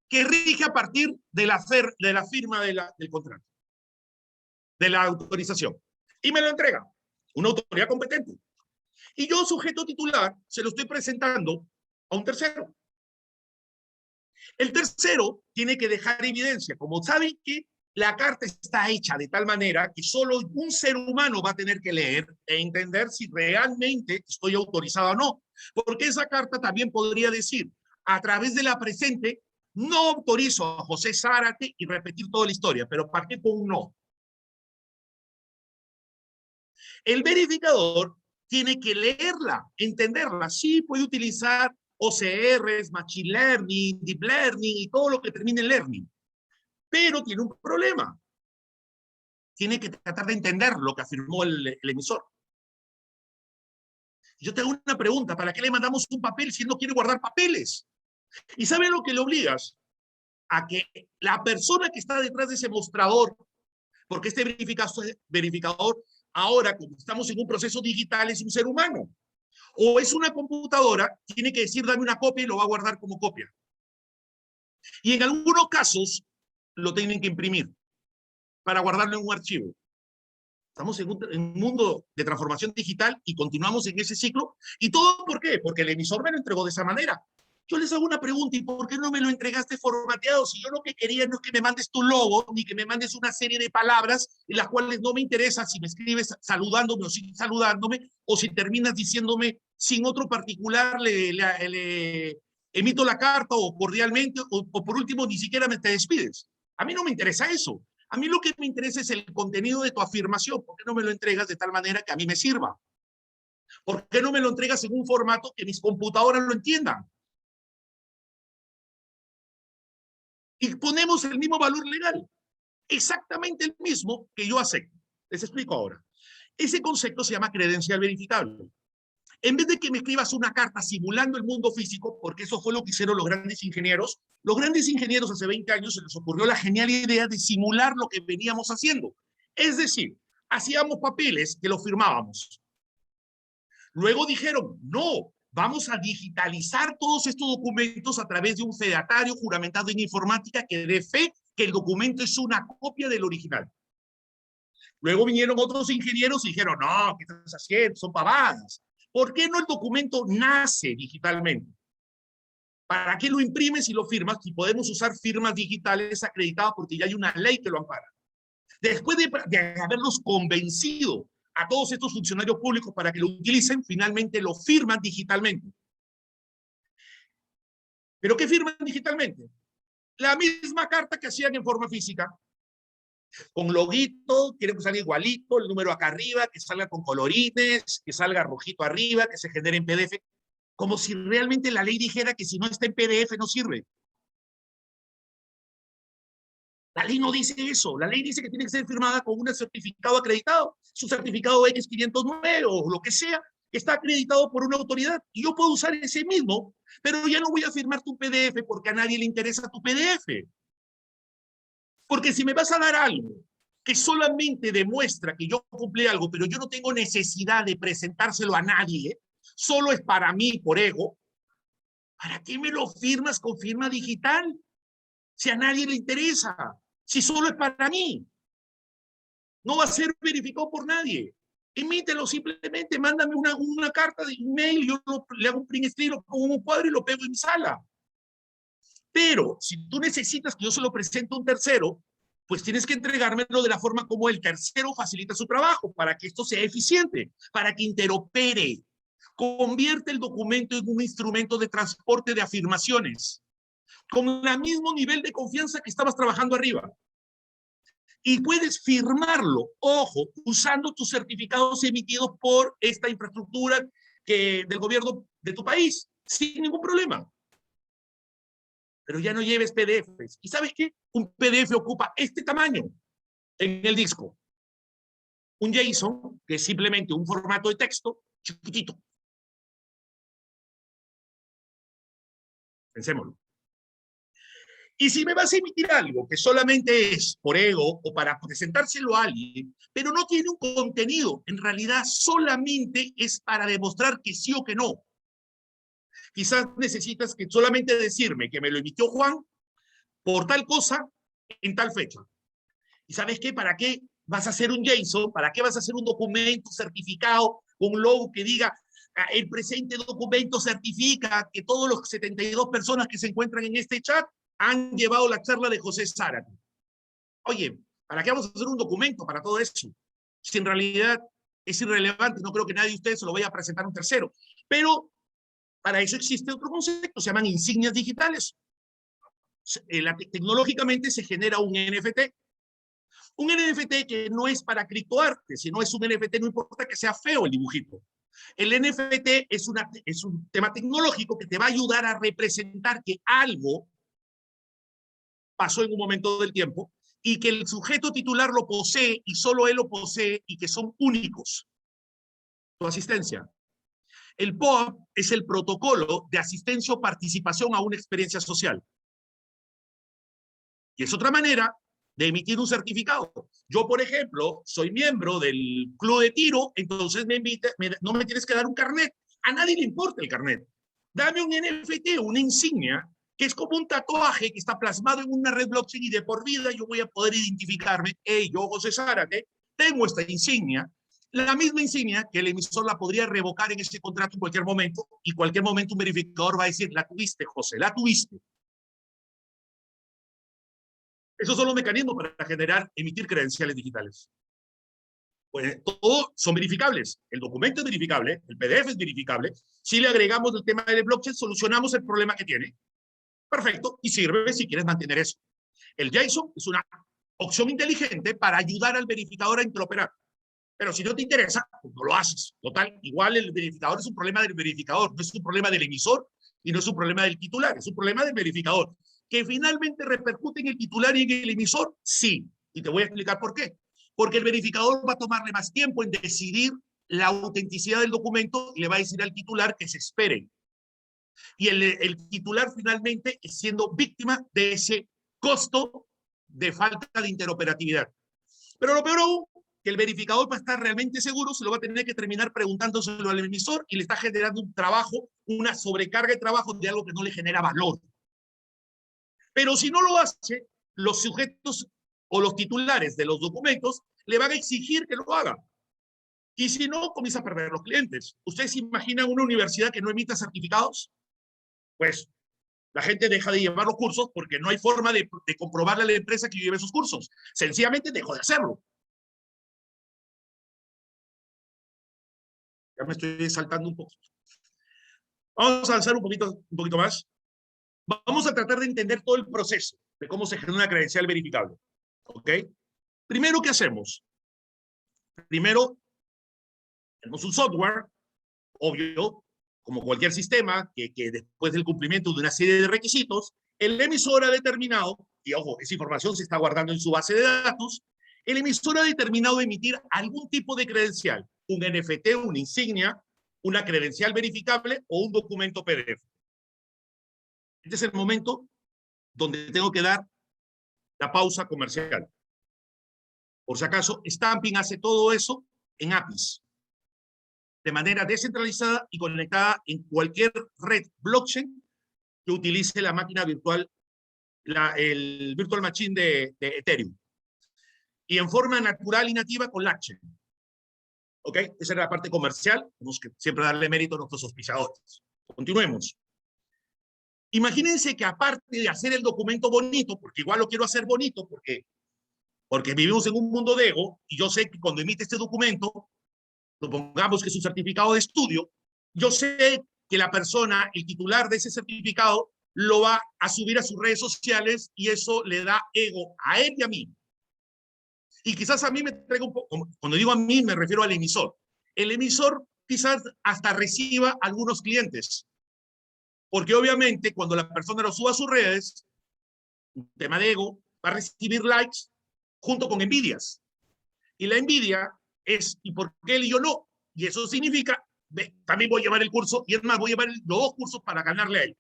que rige a partir de la firma del contrato, de la autorización, y me lo entrega una autoridad competente. Y yo, sujeto titular, se lo estoy presentando a un tercero. El tercero tiene que dejar evidencia, como saben que la carta está hecha de tal manera que solo un ser humano va a tener que leer e entender si realmente estoy autorizado o no, porque esa carta también podría decir, a través de la presente, no autorizo a José Zárate y repetir toda la historia, pero ¿para qué pongo un no? El verificador tiene que leerla, entenderla. Sí, puede utilizar OCRs, Machine Learning, Deep Learning y todo lo que termine en Learning. Pero tiene un problema. Tiene que tratar de entender lo que afirmó el emisor. Yo te hago una pregunta, ¿para qué le mandamos un papel si él no quiere guardar papeles? ¿Y sabe lo que le obligas? A que la persona que está detrás de ese mostrador, porque este verificador ahora, como estamos en un proceso digital, es un ser humano. O es una computadora, tiene que decir, dame una copia y lo va a guardar como copia. Y en algunos casos, lo tienen que imprimir para guardarlo en un archivo. Estamos en un mundo de transformación digital y continuamos en ese ciclo. ¿Y todo por qué? Porque el emisor me lo entregó de esa manera. Yo les hago una pregunta, ¿y por qué no me lo entregaste formateado? Si yo lo que quería no es que me mandes tu logo, ni que me mandes una serie de palabras en las cuales no me interesa si me escribes saludándome o sin saludándome, o si terminas diciéndome sin otro particular le emito la carta o cordialmente, o por último ni siquiera te despides. A mí no me interesa eso. A mí lo que me interesa es el contenido de tu afirmación. ¿Por qué no me lo entregas de tal manera que a mí me sirva? ¿Por qué no me lo entregas en un formato que mis computadoras lo entiendan? Y ponemos el mismo valor legal, exactamente el mismo que yo acepto. Les explico ahora. Ese concepto se llama credencial verificable. En vez de que me escribas una carta simulando el mundo físico, porque eso fue lo que hicieron los grandes ingenieros hace 20 años se les ocurrió la genial idea de simular lo que veníamos haciendo. Es decir, hacíamos papeles que los firmábamos. Luego dijeron, no, vamos a digitalizar todos estos documentos a través de un fedatario juramentado en informática que dé fe que el documento es una copia del original. Luego vinieron otros ingenieros y dijeron, no, ¿qué estás haciendo? Son pavadas. ¿Por qué no el documento nace digitalmente? ¿Para qué lo imprimes y lo firmas si podemos usar firmas digitales acreditadas porque ya hay una ley que lo ampara? Después de haberlos convencido a todos estos funcionarios públicos para que lo utilicen, finalmente lo firman digitalmente. ¿Pero qué firman digitalmente? La misma carta que hacían en forma física. Con loguito, quiero que salga igualito, el número acá arriba, que salga con colorines, que salga rojito arriba, que se genere en PDF, como si realmente la ley dijera que si no está en PDF no sirve. La ley no dice eso, la ley dice que tiene que ser firmada con un certificado acreditado, su certificado X509 o lo que sea, que está acreditado por una autoridad, y yo puedo usar ese mismo, pero ya no voy a firmar tu PDF porque a nadie le interesa tu PDF. Porque si me vas a dar algo que solamente demuestra que yo cumplí algo, pero yo no tengo necesidad de presentárselo a nadie, solo es para mí por ego, ¿para qué me lo firmas con firma digital? Si a nadie le interesa, si solo es para mí, no va a ser verificado por nadie. Emítelo simplemente, mándame una carta de email, yo le hago un print screen, lo pongo en un cuadro y lo pego en mi sala. Pero si tú necesitas que yo se lo presente a un tercero, pues tienes que entregármelo de la forma como el tercero facilita su trabajo, para que esto sea eficiente, para que interopere, convierte el documento en un instrumento de transporte de afirmaciones, con el mismo nivel de confianza que estabas trabajando arriba. Y puedes firmarlo, ojo, usando tus certificados emitidos por esta infraestructura del gobierno de tu país, sin ningún problema. Pero ya no lleves PDFs. ¿Y sabes qué? Un PDF ocupa este tamaño en el disco. Un JSON, que es simplemente un formato de texto chiquitito. Pensémoslo. Y si me vas a emitir algo que solamente es por ego o para presentárselo a alguien, pero no tiene un contenido, en realidad solamente es para demostrar que sí o que no. Quizás necesitas que solamente decirme que me lo emitió Juan por tal cosa en tal fecha. ¿Y sabes qué? ¿Para qué vas a hacer un JSON? ¿Para qué vas a hacer un documento certificado con un logo que diga el presente documento certifica que todos los 72 personas que se encuentran en este chat han llevado la charla de José Zárate? Oye, ¿para qué vamos a hacer un documento para todo eso? Si en realidad es irrelevante, no creo que nadie de ustedes se lo vaya a presentar a un tercero. Pero para eso existe otro concepto, se llaman insignias digitales. Tecnológicamente se genera un NFT. Un NFT que no es para criptoarte, sino es un NFT, no importa que sea feo el dibujito. El NFT es un tema tecnológico que te va a ayudar a representar que algo pasó en un momento del tiempo y que el sujeto titular lo posee y solo él lo posee y que son únicos. Tu asistencia. El POAP es el protocolo de asistencia o participación a una experiencia social. Y es otra manera de emitir un certificado. Yo, por ejemplo, soy miembro del club de tiro, entonces no me tienes que dar un carnet. A nadie le importa el carnet. Dame un NFT, una insignia, que es como un tatuaje que está plasmado en una red blockchain y de por vida yo voy a poder identificarme. Hey, yo, José Zárate, tengo esta insignia, la misma insignia que el emisor la podría revocar en ese contrato en cualquier momento, y cualquier momento un verificador va a decir, la tuviste, José, la tuviste. Esos son los mecanismos para emitir credenciales digitales. Pues todos son verificables. El documento es verificable, el PDF es verificable. Si le agregamos el tema del blockchain, solucionamos el problema que tiene. Perfecto, y sirve si quieres mantener eso. El JSON es una opción inteligente para ayudar al verificador a interoperar. Pero si no te interesa, pues no lo haces. Total, igual el verificador es un problema del verificador, no es un problema del emisor y no es un problema del titular, es un problema del verificador. ¿Que finalmente repercute en el titular y en el emisor? Sí. Y te voy a explicar por qué. Porque el verificador va a tomarle más tiempo en decidir la autenticidad del documento y le va a decir al titular que se espere. Y el titular finalmente es siendo víctima de ese costo de falta de interoperatividad. Pero lo peor aún, que el verificador, para estar realmente seguro, se lo va a tener que terminar preguntándoselo al emisor y le está generando un trabajo, una sobrecarga de trabajo de algo que no le genera valor. Pero si no lo hace, los sujetos o los titulares de los documentos le van a exigir que lo haga. Y si no, comienza a perder los clientes. ¿Ustedes se imaginan una universidad que no emita certificados? Pues la gente deja de llevar los cursos porque no hay forma de comprobarle a la empresa que lleve sus cursos. Sencillamente dejó de hacerlo. Ya me estoy saltando un poquito. Vamos a avanzar un poquito más. Vamos a tratar de entender todo el proceso de cómo se genera una credencial verificable. ¿Ok? Primero, ¿qué hacemos? Primero, tenemos un software, obvio, como cualquier sistema, que después del cumplimiento de una serie de requisitos, el emisor ha determinado, y ojo, esa información se está guardando en su base de datos, el emisor ha determinado emitir algún tipo de credencial, un NFT, una insignia, una credencial verificable o un documento PDF. Este es el momento donde tengo que dar la pausa comercial. Por si acaso, Stamping hace todo eso en APIs, de manera descentralizada y conectada en cualquier red blockchain que utilice la máquina virtual, el virtual machine de Ethereum. Y en forma natural y nativa con LangChain. ¿Ok? Esa era la parte comercial. Tenemos que siempre darle mérito a nuestros auspiciadores. Continuemos. Imagínense que aparte de hacer el documento bonito, porque igual lo quiero hacer bonito, porque vivimos en un mundo de ego, y yo sé que cuando emite este documento, supongamos que es un certificado de estudio, yo sé que la persona, el titular de ese certificado, lo va a subir a sus redes sociales y eso le da ego a él y a mí. Y quizás a mí me traiga un poco, cuando digo a mí me refiero al emisor. El emisor quizás hasta reciba algunos clientes, porque obviamente cuando la persona lo suba a sus redes, un tema de ego, va a recibir likes junto con envidias. Y la envidia es, ¿y por qué él y yo no? Y eso significa, también voy a llevar el curso, y es más, voy a llevar los dos cursos para ganarle a él.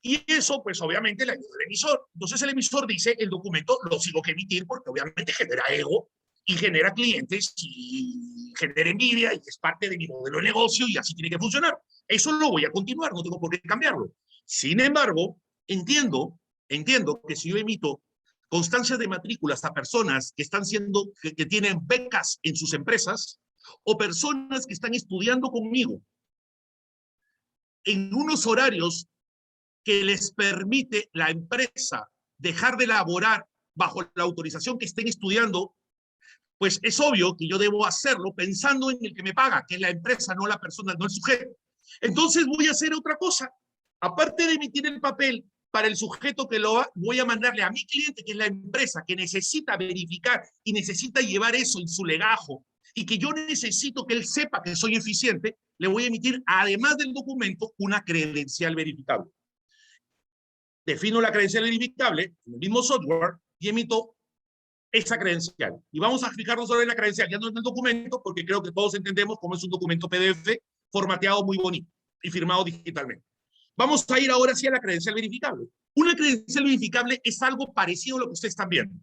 Y eso, pues obviamente, le ayuda al emisor. Entonces el emisor dice, el documento lo sigo que emitir porque obviamente genera ego y genera clientes y genera envidia y es parte de mi modelo de negocio y así tiene que funcionar. Eso lo voy a continuar, no tengo por qué cambiarlo. Sin embargo, entiendo que si yo emito constancias de matrículas a personas que están siendo, que tienen becas en sus empresas o personas que están estudiando conmigo en unos horarios que les permite la empresa dejar de laborar bajo la autorización que estén estudiando, pues es obvio que yo debo hacerlo pensando en el que me paga, que es la empresa, no la persona, no el sujeto. Entonces voy a hacer otra cosa. Aparte de emitir el papel para el sujeto que lo voy a mandarle a mi cliente, que es la empresa, que necesita verificar y necesita llevar eso en su legajo, y que yo necesito que él sepa que soy eficiente, le voy a emitir, además del documento, una credencial verificable. Defino la credencial verificable en el mismo software y emito esa credencial. Y vamos a fijarnos sobre la credencial, ya no en el documento, porque creo que todos entendemos cómo es un documento PDF formateado muy bonito y firmado digitalmente. Vamos a ir ahora hacia la credencial verificable. Una credencial verificable es algo parecido a lo que ustedes están viendo.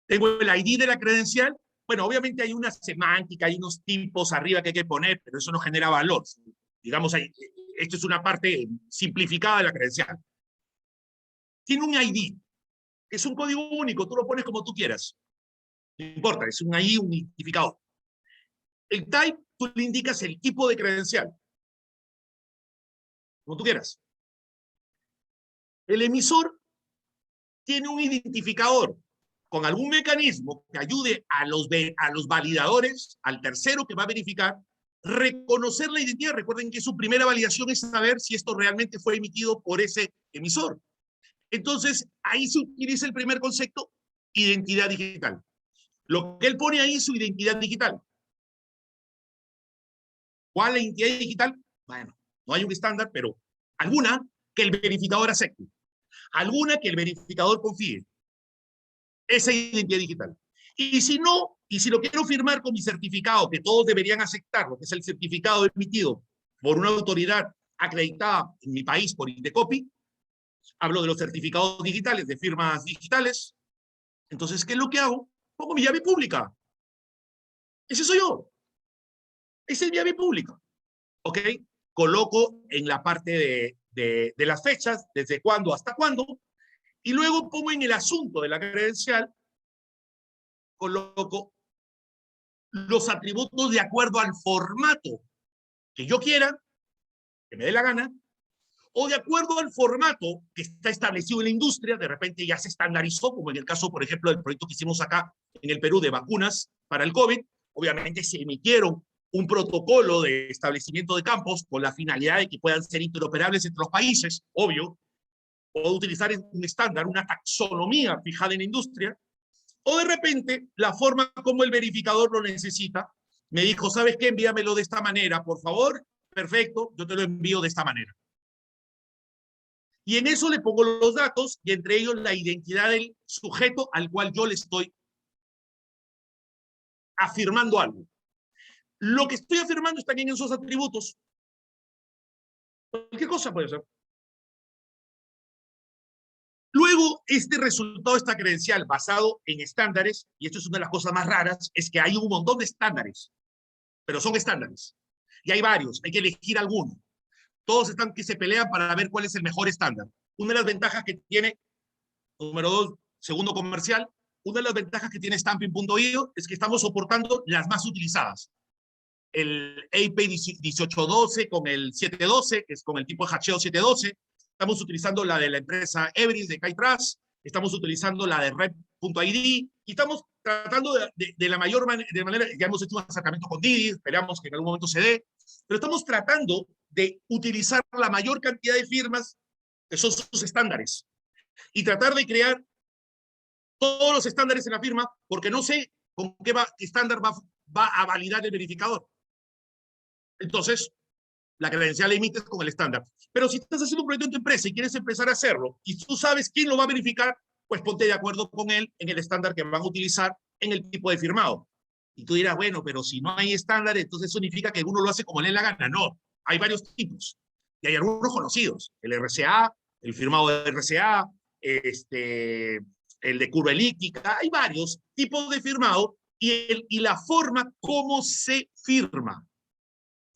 Tengo el ID de la credencial. Bueno, obviamente hay una semántica, hay unos tipos arriba que hay que poner, pero eso no genera valor. Digamos, esto es una parte simplificada de la credencial. Tiene un ID, que es un código único, tú lo pones como tú quieras. No importa, es un ID, un identificador. El type, tú le indicas el tipo de credencial, como tú quieras. El emisor tiene un identificador con algún mecanismo que ayude a los validadores, al tercero que va a verificar, reconocer la identidad. Recuerden que su primera validación es saber si esto realmente fue emitido por ese emisor. Entonces, ahí se utiliza el primer concepto, identidad digital. Lo que él pone ahí es su identidad digital. ¿Cuál es la identidad digital? Bueno, no hay un estándar, pero alguna que el verificador acepte, alguna que el verificador confíe. Esa identidad digital. Y si no, y si lo quiero firmar con mi certificado, que todos deberían aceptarlo, que es el certificado emitido por una autoridad acreditada en mi país por Indecopi, hablo de los certificados digitales, de firmas digitales. Entonces, ¿qué es lo que hago? Pongo mi llave pública. Ese soy yo. Esa es mi llave pública. ¿Ok? Coloco en la parte de las fechas, desde cuándo hasta cuándo, y luego pongo en el asunto de la credencial, coloco los atributos de acuerdo al formato que yo quiera, que me dé la gana, o de acuerdo al formato que está establecido en la industria, de repente ya se estandarizó, como en el caso, por ejemplo, del proyecto que hicimos acá en el Perú de vacunas para el COVID. Obviamente se emitieron un protocolo de establecimiento de campos con la finalidad de que puedan ser interoperables entre los países, obvio, puedo utilizar un estándar, una taxonomía fijada en la industria, o de repente, la forma como el verificador lo necesita, me dijo, ¿sabes qué? Envíamelo de esta manera, por favor. Perfecto, yo te lo envío de esta manera. Y en eso le pongo los datos y entre ellos la identidad del sujeto al cual yo le estoy afirmando algo. Lo que estoy afirmando está en esos atributos. Cualquier cosa puede ser. Luego, este resultado, esta credencial basado en estándares, y esto es una de las cosas más raras, es que hay un montón de estándares, pero son estándares. Y hay varios, hay que elegir alguno. Todos están que se pelean para ver cuál es el mejor estándar. Una de las ventajas que tiene, número 2, segundo comercial, una de las ventajas que tiene Stampin.io es que estamos soportando las más utilizadas. El AP 1812 con el 712, que es con el tipo de hacheo 712. Estamos utilizando la de la empresa Everis de Kaitrust, estamos utilizando la de Rep.id y estamos tratando de la mayor manera, ya hemos hecho un acercamiento con Didi, esperamos que en algún momento se dé, pero estamos tratando de utilizar la mayor cantidad de firmas que son sus estándares y tratar de crear todos los estándares en la firma, porque no sé con qué estándar va a validar el verificador. Entonces, la credencial la emites con el estándar. Pero si estás haciendo un proyecto en tu empresa y quieres empezar a hacerlo, y tú sabes quién lo va a verificar, pues ponte de acuerdo con él en el estándar que van a utilizar en el tipo de firmado. Y tú dirás, bueno, pero si no hay estándar, entonces eso significa que uno lo hace como le dé la gana. No, hay varios tipos. Y hay algunos conocidos. El RCA, el firmado de RCA, el de curva elíptica. Hay varios tipos de firmado y la forma como se firma.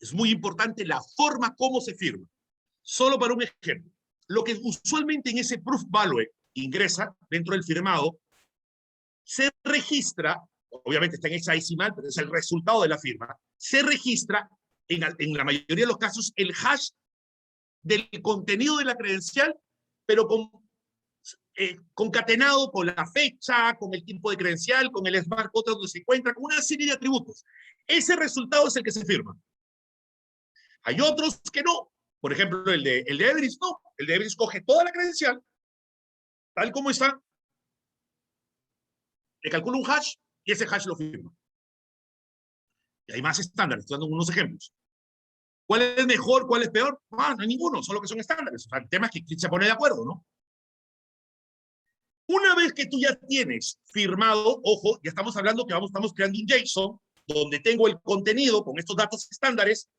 Es muy importante la forma como se firma. Solo para un ejemplo, lo que usualmente en ese proof value ingresa dentro del firmado, se registra, obviamente está en hexadecimal, pero es el resultado de la firma, se registra en la mayoría de los casos el hash del contenido de la credencial, pero concatenado con la fecha, con el tipo de credencial, con el smart contract donde se encuentra, con una serie de atributos. Ese resultado es el que se firma. Hay otros que no. Por ejemplo, el de Everis no. El de Everis coge toda la credencial, tal como está, le calcula un hash y ese hash lo firma. Y hay más estándares, estoy dando unos ejemplos. ¿Cuál es mejor, cuál es peor? No hay ninguno, solo que son estándares. O sea, el tema es que se pone de acuerdo, ¿no? Una vez que tú ya tienes firmado, ojo, ya estamos hablando que estamos creando un JSON donde tengo el contenido con estos datos estándares.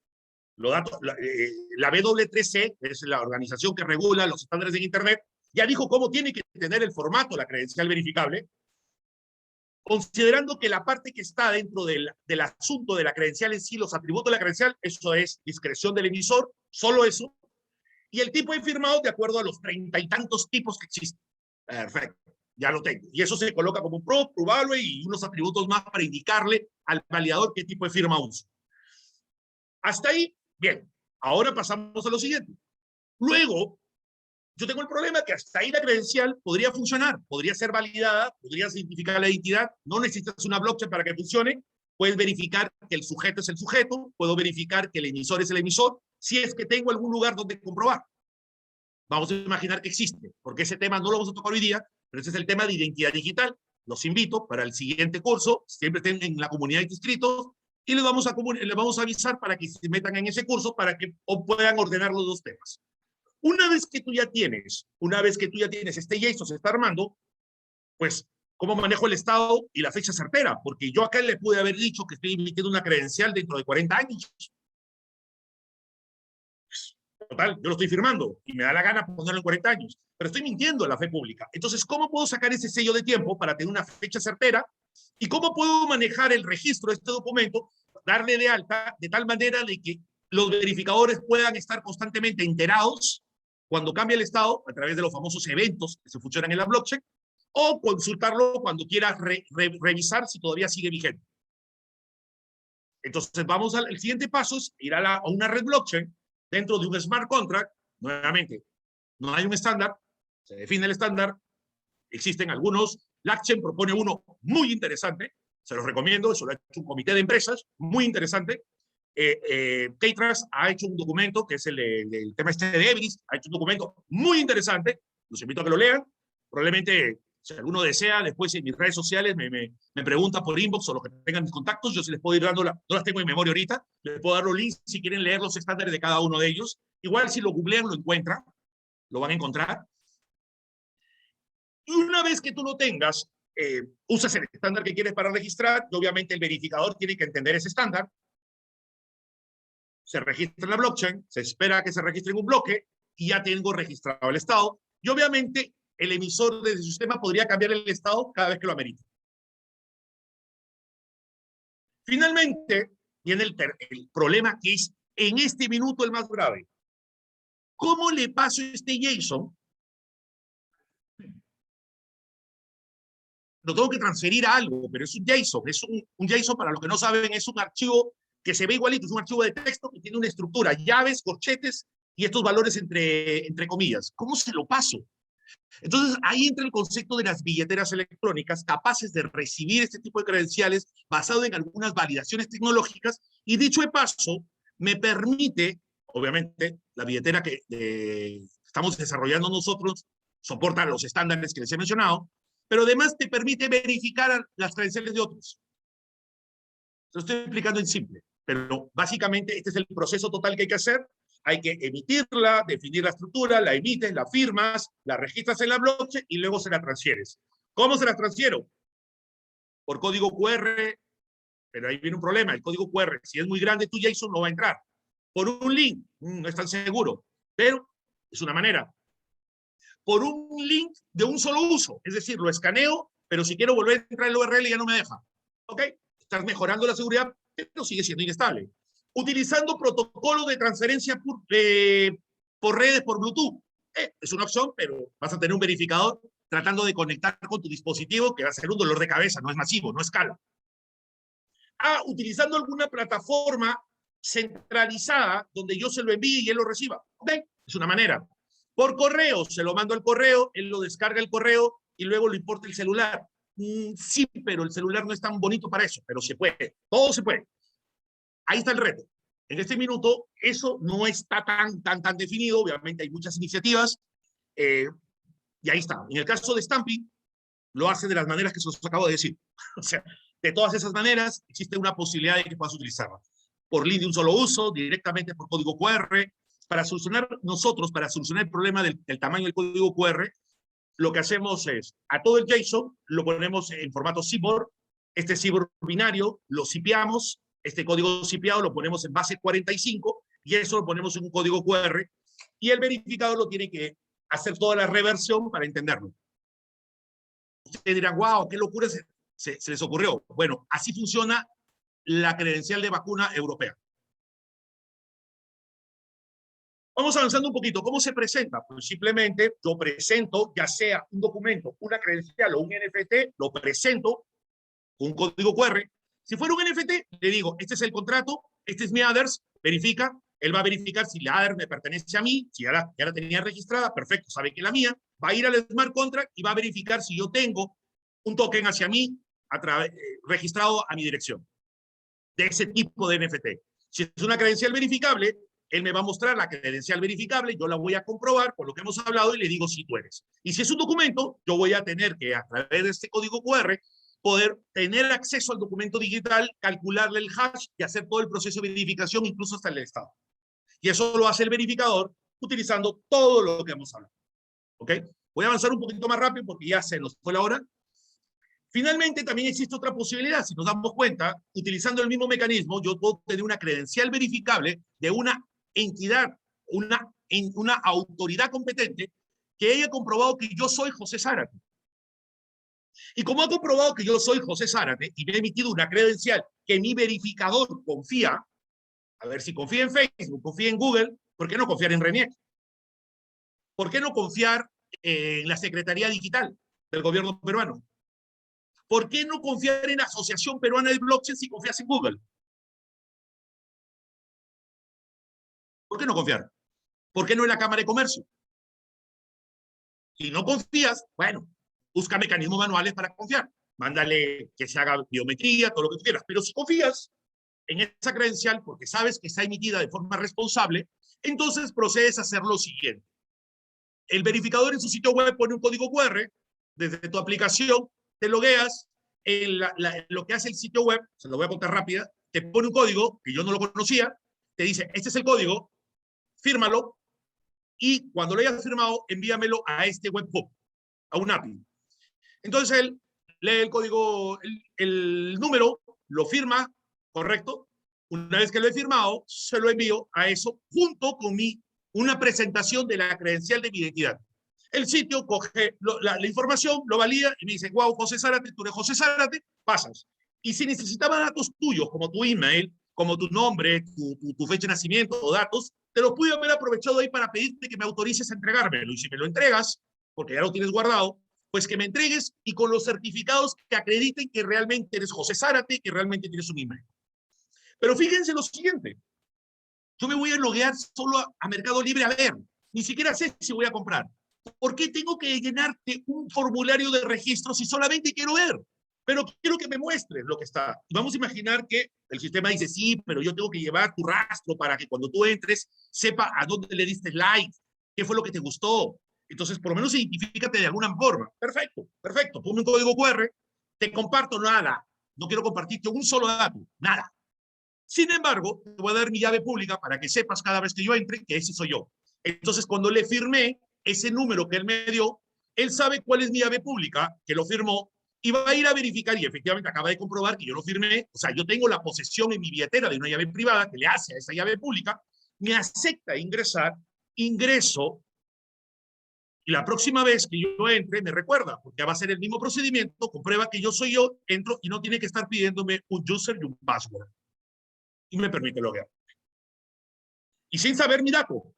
Los datos, la W3C, es la organización que regula los estándares de Internet, ya dijo cómo tiene que tener el formato la credencial verificable, considerando que la parte que está dentro del asunto de la credencial en sí, los atributos de la credencial, eso es discreción del emisor, solo eso, y el tipo de firmado de acuerdo a los 30 y tantos tipos que existen. Perfecto, ya lo tengo. Y eso se coloca como un probable y unos atributos más para indicarle al validador qué tipo de firma usa. Hasta ahí, bien. Ahora pasamos a lo siguiente. Luego, yo tengo el problema que hasta ahí la credencial podría funcionar, podría ser validada, podría identificar la identidad, no necesitas una blockchain para que funcione, puedes verificar que el sujeto es el sujeto, puedo verificar que el emisor es el emisor, si es que tengo algún lugar donde comprobar. Vamos a imaginar que existe, porque ese tema no lo vamos a tocar hoy día, pero ese es el tema de identidad digital. Los invito para el siguiente curso, siempre estén en la comunidad de inscritos, y les vamos a avisar para que se metan en ese curso para que puedan ordenar los dos temas. Una vez que tú ya tienes este JSON se está armando, pues, ¿cómo manejo el estado y la fecha certera? Porque yo acá le pude haber dicho que estoy emitiendo una credencial dentro de 40 años. Total, yo lo estoy firmando y me da la gana ponerlo en 40 años, pero estoy mintiendo a la fe pública. Entonces, ¿cómo puedo sacar ese sello de tiempo para tener una fecha certera? ¿Y cómo puedo manejar el registro de este documento, darle de alta de tal manera de que los verificadores puedan estar constantemente enterados cuando cambia el estado a través de los famosos eventos que se funcionan en la blockchain, o consultarlo cuando quieras revisar si todavía sigue vigente? Entonces, vamos al siguiente paso, es ir a una red blockchain dentro de un smart contract. Nuevamente, no hay un estándar, se define el estándar, existen algunos. LACCHEN propone uno muy interesante, se los recomiendo, eso lo ha hecho un comité de empresas, muy interesante. Kaitrust ha hecho un documento, que es el tema este de Everis, ha hecho un documento muy interesante, los invito a que lo lean. Probablemente, si alguno desea, después en mis redes sociales me pregunta por inbox o los que tengan mis contactos, yo se les puedo ir dando, no las tengo en memoria ahorita, les puedo dar los links si quieren leer los estándares de cada uno de ellos. Igual si lo googlean, lo encuentran, lo van a encontrar. Y una vez que tú lo tengas, usas el estándar que quieres para registrar, y obviamente el verificador tiene que entender ese estándar, se registra en la blockchain, se espera que se registre en un bloque, y ya tengo registrado el estado, y obviamente el emisor del sistema podría cambiar el estado cada vez que lo amerite. Finalmente, viene el problema que es en este minuto el más grave. ¿Cómo le paso este JSON? Lo tengo que transferir a algo, pero es un JSON. Es un JSON, para los que no saben, es un archivo que se ve igualito, es un archivo de texto que tiene una estructura, llaves, corchetes y estos valores entre comillas. ¿Cómo se lo paso? Entonces, ahí entra el concepto de las billeteras electrónicas capaces de recibir este tipo de credenciales basado en algunas validaciones tecnológicas y, dicho de paso, me permite, obviamente, la billetera que estamos desarrollando nosotros soporta los estándares que les he mencionado, pero además te permite verificar las credenciales de otros. Lo estoy explicando en simple, pero básicamente este es el proceso total que hay que hacer. Hay que emitirla, definir la estructura, la emites, la firmas, la registras en la blockchain y luego se la transfieres. ¿Cómo se la transfiero? Por código QR, pero ahí viene un problema. El código QR, si es muy grande, tu JSON no va a entrar. Por un link, no es tan seguro, pero es una manera. Por un link de un solo uso, es decir, lo escaneo, pero si quiero volver a entrar en el URL ya no me deja. ¿Ok? Estás mejorando la seguridad, pero sigue siendo inestable. Utilizando protocolos de transferencia por redes, por Bluetooth. Es una opción, pero vas a tener un verificador tratando de conectar con tu dispositivo, que va a ser un dolor de cabeza, no es masivo, no escala. Utilizando alguna plataforma centralizada donde yo se lo envíe y él lo reciba. ¿Ok? Es una manera. Por correo, se lo mando al correo, él lo descarga el correo y luego lo importa el celular. Sí, pero el celular no es tan bonito para eso, pero se puede, todo se puede. Ahí está el reto. En este minuto, eso no está tan definido, obviamente hay muchas iniciativas, y ahí está. En el caso de Stamping, lo hace de las maneras que se os acabo de decir. O sea, de todas esas maneras, existe una posibilidad de que puedas utilizarla. Por link de un solo uso, directamente por código QR. Para solucionar el problema del tamaño del código QR, lo que hacemos es, a todo el JSON lo ponemos en formato CBOR, este CBOR binario lo cipiamos, este código cipiado lo ponemos en base 45 y eso lo ponemos en un código QR y el verificador lo tiene que hacer toda la reversión para entenderlo. Ustedes dirán, wow, qué locura se les ocurrió. Bueno, así funciona la credencial de vacuna europea. Vamos avanzando un poquito. ¿Cómo se presenta? Pues simplemente yo presento, ya sea un documento, una credencial o un NFT, lo presento con un código QR. Si fuera un NFT, le digo, este es el contrato, este es mi address, verifica, él va a verificar si la address me pertenece a mí, si ya la tenía registrada, perfecto, sabe que es la mía, va a ir al smart contract y va a verificar si yo tengo un token hacia mí registrado a mi dirección, de ese tipo de NFT. Si es una credencial verificable, él me va a mostrar la credencial verificable, yo la voy a comprobar por lo que hemos hablado y le digo si tú eres. Y si es un documento, yo voy a tener que, a través de este código QR, poder tener acceso al documento digital, calcularle el hash y hacer todo el proceso de verificación, incluso hasta el estado. Y eso lo hace el verificador utilizando todo lo que hemos hablado. ¿Ok? Voy a avanzar un poquito más rápido porque ya se nos fue la hora. Finalmente, también existe otra posibilidad. Si nos damos cuenta, utilizando el mismo mecanismo, yo puedo tener una credencial verificable de una entidad, una autoridad competente que haya comprobado que yo soy José Zárate. Y como ha comprobado que yo soy José Zárate y me ha emitido una credencial que mi verificador confía, a ver si confía en Facebook, confía en Google, ¿por qué no confiar en RENIEC? ¿Por qué no confiar en la Secretaría Digital del gobierno peruano? ¿Por qué no confiar en la Asociación Peruana de Blockchain si confías en Google? ¿Por qué no confiar? ¿Por qué no en la Cámara de Comercio? Si no confías, bueno, busca mecanismos manuales para confiar. Mándale que se haga biometría, todo lo que tú quieras. Pero si confías en esa credencial, porque sabes que está emitida de forma responsable, entonces procedes a hacer lo siguiente. el verificador en su sitio web pone un código QR, desde tu aplicación, te logueas, lo que hace el sitio web, se lo voy a contar rápida, te pone un código que yo no lo conocía, te dice, este es el código, fírmalo, y cuando lo hayas firmado, envíamelo a este webhook, a un API. Entonces él lee el código, el número, lo firma, correcto. Una vez que lo he firmado, se lo envío a eso junto con una presentación de la credencial de mi identidad. El sitio coge la información, lo valida y me dice, wow, José Zárate, tú eres José Zárate, pasas. Y si necesitaba datos tuyos, como tu email, como tu nombre, tu fecha de nacimiento o datos, te los pude haber aprovechado ahí para pedirte que me autorices a entregármelo. Y si me lo entregas, porque ya lo tienes guardado, pues que me entregues y con los certificados que acrediten que realmente eres José Zárate, que realmente tienes un email. Pero fíjense lo siguiente, yo me voy a loguear solo a Mercado Libre a ver, ni siquiera sé si voy a comprar. ¿Por qué tengo que llenarte un formulario de registro si solamente quiero ver? Pero quiero que me muestres lo que está. Vamos a imaginar que el sistema dice, sí, pero yo tengo que llevar tu rastro para que cuando tú entres sepa a dónde le diste like, qué fue lo que te gustó. Entonces, por lo menos identifícate de alguna forma. Perfecto, perfecto. Ponme un código QR, te comparto nada. No quiero compartirte un solo dato, nada. Sin embargo, te voy a dar mi llave pública para que sepas cada vez que yo entre que ese soy yo. Entonces, cuando le firmé ese número que él me dio, él sabe cuál es mi llave pública, que lo firmó, y va a ir a verificar, y efectivamente acaba de comprobar que yo lo firmé, o sea, yo tengo la posesión en mi billetera de una llave privada que le hace a esa llave pública, me acepta ingresar, ingreso, y la próxima vez que yo entre, me recuerda, porque va a ser el mismo procedimiento, comprueba que yo soy yo, entro y no tiene que estar pidiéndome un user y un password. Y me permite loguear. Y sin saber mi dato,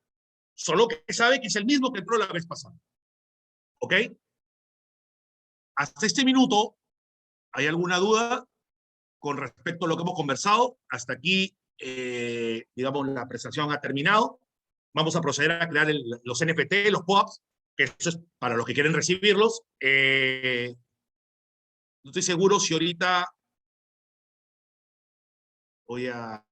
solo que sabe que es el mismo que entró la vez pasada. ¿Ok? Hasta este minuto, ¿hay alguna duda con respecto a lo que hemos conversado? Hasta aquí, digamos, la presentación ha terminado. Vamos a proceder a crear los NFT, los POAPs, que eso es para los que quieren recibirlos. No estoy seguro si ahorita voy a